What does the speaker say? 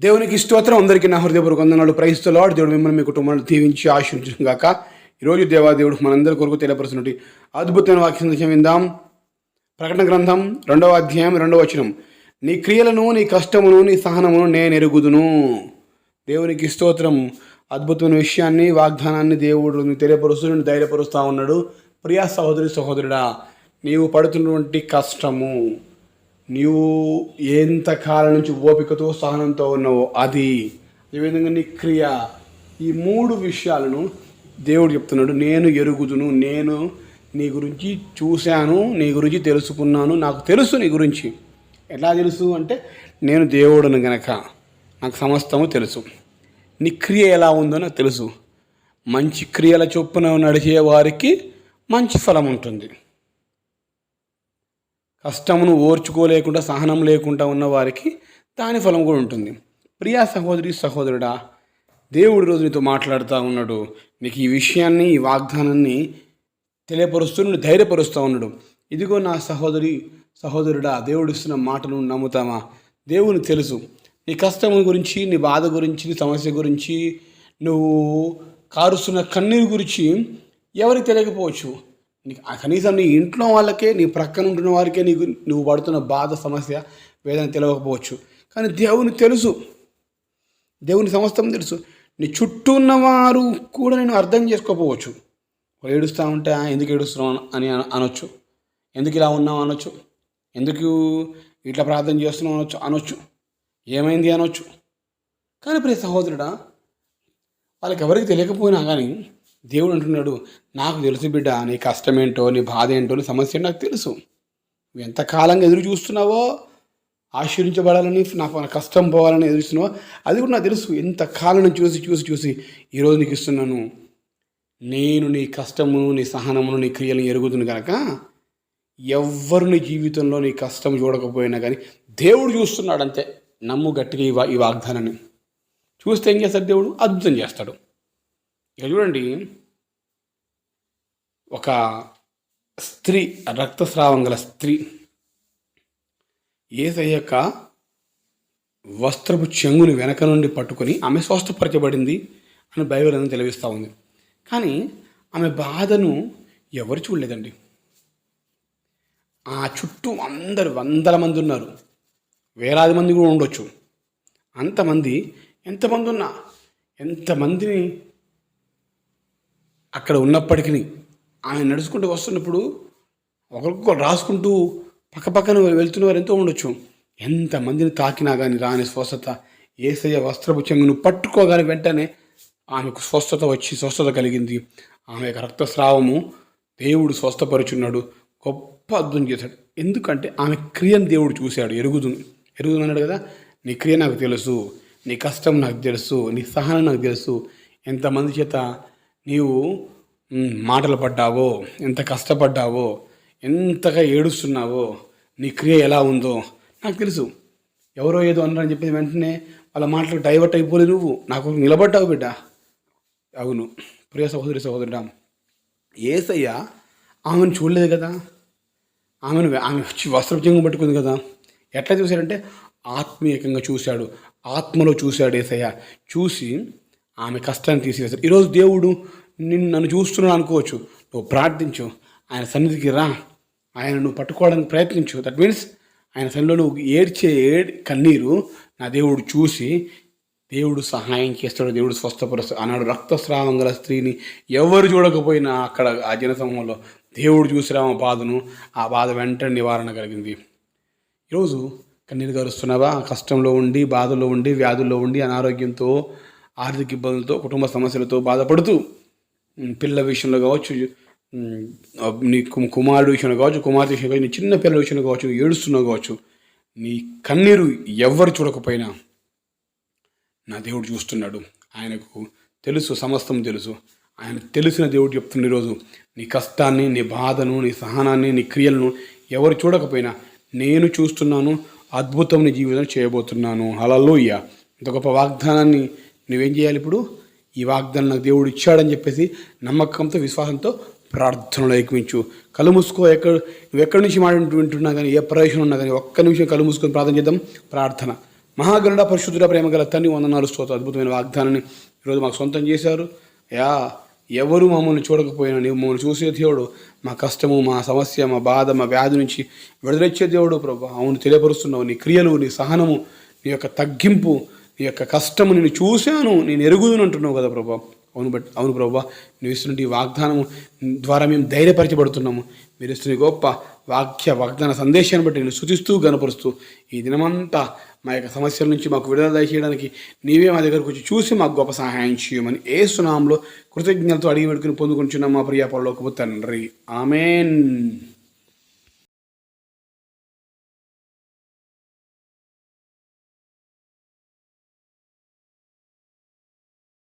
దేవునికి స్తోత్రం. అందరికీ నా హృదయపూర్వక వందనాలు. Praise the lord. దేవుడు మిమ్మల్ని మీ కుటుంబాన్ని దీవించి ఆశీర్వదించును గాక. ఈరోజు దేవాదేవుడు మనందరి కొరకు తెలియపరుస్తున్నటువంటి అద్భుతమైన వాక్యం సందేశం విందాం. ప్రకటన గ్రంథం 2వ అధ్యాయం 2వ వచనం. నీ క్రియలను, నీ కష్టమును, నీ సహనమును నేను ఎరుగుదును. దేవునికి స్తోత్రం. అద్భుతమైన విషయాన్ని, వాగ్దానాన్ని దేవుడు తెలియపరుస్తూ ధైర్యపరుస్తూ ఉన్నాడు. ప్రియా సహోదరి సహోదరుడా, నీవు పడుతున్నటువంటి కష్టము, నీవు ఎంతకాలం నుంచి ఓపికతో సహనంతో ఉన్నావో అది, అదేవిధంగా నీ క్రియ, ఈ 3 విషయాలను దేవుడు చెప్తున్నాడు. నేను ఎరుగుదును. నేను నీ గురించి చూశాను, నీ గురించి తెలుసుకున్నాను, నాకు తెలుసు నీ గురించి. ఎలా తెలుసు అంటే, నేను దేవుడును గనక నాకు సమస్తము తెలుసు. నీ క్రియ ఎలా ఉందో నాకు తెలుసు. మంచి క్రియల చొప్పున నడిచే వారికి మంచి ఫలం ఉంటుంది. కష్టమును ఓర్చుకోలేకుండా, సహనం లేకుండా ఉన్న వారికి దాని ఫలం కూడా ఉంటుంది. ప్రియా సహోదరి సహోదరుడా, దేవుడు రోజు నీతో మాట్లాడుతూ ఉన్నాడు. నీకు ఈ విషయాన్ని, ఈ వాగ్దానాన్ని తెలియపరుస్తూ ధైర్యపరుస్తూ ఉన్నాడు. ఇదిగో నా సహోదరి సహోదరుడా, దేవుడు ఇస్తున్న మాటను నమ్ముతామా? దేవుని తెలుసు. నీ కష్టం గురించి, నీ బాధ గురించి, నీ సమస్య గురించి, నువ్వు కారుస్తున్న కన్నీరు గురించి ఎవరికి తెలియకపోవచ్చు. కనీసం నీ ఇంట్లో వాళ్ళకే, నీ ప్రక్కన ఉంటున్న వారికే నువ్వు పడుతున్న బాధ, సమస్య, వేదన తెలియకపోవచ్చు. కానీ దేవుని తెలుసు. దేవుని సమస్తం తెలుసు. నీ చుట్టూ ఉన్నవారు కూడా నేను అర్థం చేసుకోకపోవచ్చు. ఏడుస్తూ ఉంటే ఎందుకు ఏడుస్తున్నావు అని అనొచ్చు. ఎందుకు ఇలా ఉన్నావు అనొచ్చు. ఎందుకు ఇట్లా ప్రార్థన చేస్తున్నావు అనొచ్చు. ఏమైంది అనొచ్చు. కానీ ప్రియ సహోదరుడా, వాళ్ళకి ఎవరికి తెలియకపోయినా కానీ దేవుడు అంటున్నాడు, నాకు తెలుసు బిడ్డ, నీ కష్టం ఏంటో, నీ బాధ ఏంటో, నీ సమస్య ఏంటో నాకు తెలుసు. నువ్వు ఎంతకాలంగా ఎదురు చూస్తున్నావో, ఆశీర్వించబడాలని, నా కష్టం పోవాలని ఎదురు చూస్తున్నావో, అది కూడా నాకు తెలుసు. ఎంతకాలం చూసి చూసి చూసి ఈరోజు నీకు ఇస్తున్నాను. నేను నీ కష్టమును, నీ సహనమును, నీ క్రియలను ఎరుగుతుంది కనుక ఎవ్వరు నీ జీవితంలో నీ కష్టం చూడకపోయినా కానీ దేవుడు చూస్తున్నాడు. అంతే. నమ్ము గట్టిగా ఈ వాగ్దానాన్ని. చూస్తే ఏం చేస్తాడు దేవుడు? అద్భుతం చేస్తాడు. ఇక చూడండి, ఒక స్త్రీ, రక్తస్రావం గల స్త్రీ యేసయ్య యొక్క వస్త్రపు చెంగుని వెనక నుండి పట్టుకొని ఆమె స్వస్థపరచబడింది అని బైబిల్ అని తెలివిస్తూ ఉంది. కానీ ఆమె బాధను ఎవరు చూడలేదండి. ఆ చుట్టూ అందరు వందల మంది ఉన్నారు, వేలాది మంది కూడా ఉండొచ్చు. అంతమంది, ఎంతమంది ఉన్నా, ఎంతమందిని అక్కడ ఉన్నప్పటికీ ఆయన నడుచుకుంటూ వస్తున్నప్పుడు ఒకరికొకరు రాసుకుంటూ పక్కపక్కన వెళ్తున్న వారు ఎంతో ఉండొచ్చు. ఎంతమందిని తాకినా కానీ రాని స్వస్థత, యేసయ్య వస్త్రపు చెంగును పట్టుకోగానే వెంటనే ఆమెకు స్వస్థత కలిగింది. ఆమె యొక్క రక్తస్రావము దేవుడు స్వస్థపరుచున్నాడు. గొప్ప అద్భుతం చేశాడు. ఎందుకంటే ఆమె క్రియను దేవుడు చూశాడు. ఎరుగుదు అన్నాడు కదా. నీ క్రియ నాకు తెలుసు, నీ కష్టం నాకు తెలుసు, నీ సహనం నాకు తెలుసు. ఎంతమంది చేత నీవు మాటలు పడ్డావో, ఎంత కష్టపడ్డావో, ఎంతగా ఏడుస్తున్నావో, నీ క్రియ ఎలా ఉందో నాకు తెలుసు. ఎవరో ఏదో అన్నారని చెప్పేసి వెంటనే వాళ్ళ మాటలకు డైవర్ట్ అయిపోలే. నువ్వు నాకు నిలబడ్డావు బిడ్డ. అవును ప్రియ సహోదరి సహోదరుడా, యేసయ్య ఆమెను చూడలేదు కదా. ఆమె వస్త్రపు చెంగు పట్టుకుంది కదా. ఎట్లా చూశాడంటే ఆత్మీయంగా చూశాడు, ఆత్మలో చూశాడు. యేసయ్య చూసి ఆమె కష్టాన్ని తీసివేశాడు. ఈరోజు దేవుడు నన్ను చూస్తున్నాడు అనుకోవచ్చు. నువ్వు ప్రార్థించు, ఆయన సన్నిధికి రా, ఆయన నువ్వు పట్టుకోవడానికి ప్రయత్నించు. దట్ మీన్స్ ఆయన సన్నిధిలో నువ్వు ఏడ్చే కన్నీరు నా దేవుడు చూసి దేవుడు సహాయం చేస్తాడు, దేవుడు స్వస్థపరుస్తాడు అన్నాడు. రక్తస్రావం గల స్త్రీని ఎవరు చూడకపోయినా అక్కడ ఆ జనసమూహంలో దేవుడు చూసి ఆమె బాధను, ఆ బాధ వెంటనే నివారణ కలిగింది. ఈరోజు కన్నీరు గారుస్తున్నావా? కష్టంలో ఉండి, బాధల్లో ఉండి, వ్యాధుల్లో ఉండి, అనారోగ్యంతో, ఆర్థిక ఇబ్బందులతో, కుటుంబ సమస్యలతో బాధపడుతూ, పిల్లల విషయంలో కావచ్చు, నీ కుమారుడు విషయంలో కావచ్చు, కుమార్తె విషయంలో కావచ్చు, నీ చిన్న పిల్లల విషయంలో కావచ్చు, ఏడుస్తున్నావు కావచ్చు. నీ కన్నీరు ఎవరు చూడకపోయినా నా దేవుడు చూస్తున్నాడు. ఆయనకు తెలుసు, సమస్తం తెలుసు. ఆయన తెలిసిన దేవుడు చెప్తున్న ఈరోజు నీ కష్టాన్ని, నీ బాధను, నీ సహనాన్ని, నీ క్రియలను ఎవరు చూడకపోయినా నేను చూస్తున్నాను, అద్భుతం నీ జీవితం చేయబోతున్నాను. హల్లెలూయా. ఇంత గొప్ప వాగ్దానాన్ని నువ్వేం చేయాలి? ఇప్పుడు ఈ వాగ్దానం నాకు దేవుడు ఇచ్చాడని చెప్పేసి నమ్మకంతో, విశ్వాసంతో ప్రార్థనలో ఏకమించు. కళ్ళు మూసుకో. నువ్వు ఎక్కడి నుంచి మాట వింటున్నా కానీ, ఏ ప్రయోజనం ఉన్నా కానీ ఒక్క నిమిషం కళ్ళు మూసుకొని ప్రార్థన చేద్దాం. ప్రార్థన. మహాగరుడ పరిశుద్ధుడ ప్రేమ గల తండ్రి వందనాలు స్తోత్రం. అద్భుతమైన వాగ్దానాన్ని ఈరోజు మాకు సొంతం చేశారు. ఎవరు మమ్మల్ని చూడకపోయినా నీవు మమ్మల్ని చూసే దేవుడు, మా కష్టము, మా సమస్య, మా బాధ, మా వ్యాధి నుంచి విడుదలొచ్చే దేవుడు ప్రభా. అవును, తెలియపరుస్తున్నావు. నీ క్రియలు, నీ సహనము, నీ యొక్క తగ్గింపు, నీ యొక్క కష్టము నేను చూశాను, నేను ఎరుగుదును అంటున్నావు కదా ప్రభా. అవును ప్రభా, నువ్వు ఇస్తున్న ఈ వాగ్దానము ద్వారా మేము ధైర్యపరచబడుతున్నాము. మీరు ఇస్తున్న గొప్ప వాగ్దాన సందేశాన్ని బట్టి నేను స్తుతిస్తూ గనపరుస్తూ ఈ దినమంతా మా యొక్క సమస్యల నుంచి మాకు విడుదల దయచేయడానికి నీవే మా దగ్గరకు వచ్చి చూసి మాకు గొప్ప సహాయం చేయమని యేసు నామములో కృతజ్ఞతతో అడిగి పెట్టుకుని పొందుకుంటున్నాం మా ప్రియ పరలోకపు తండ్రి. ఆమేన్.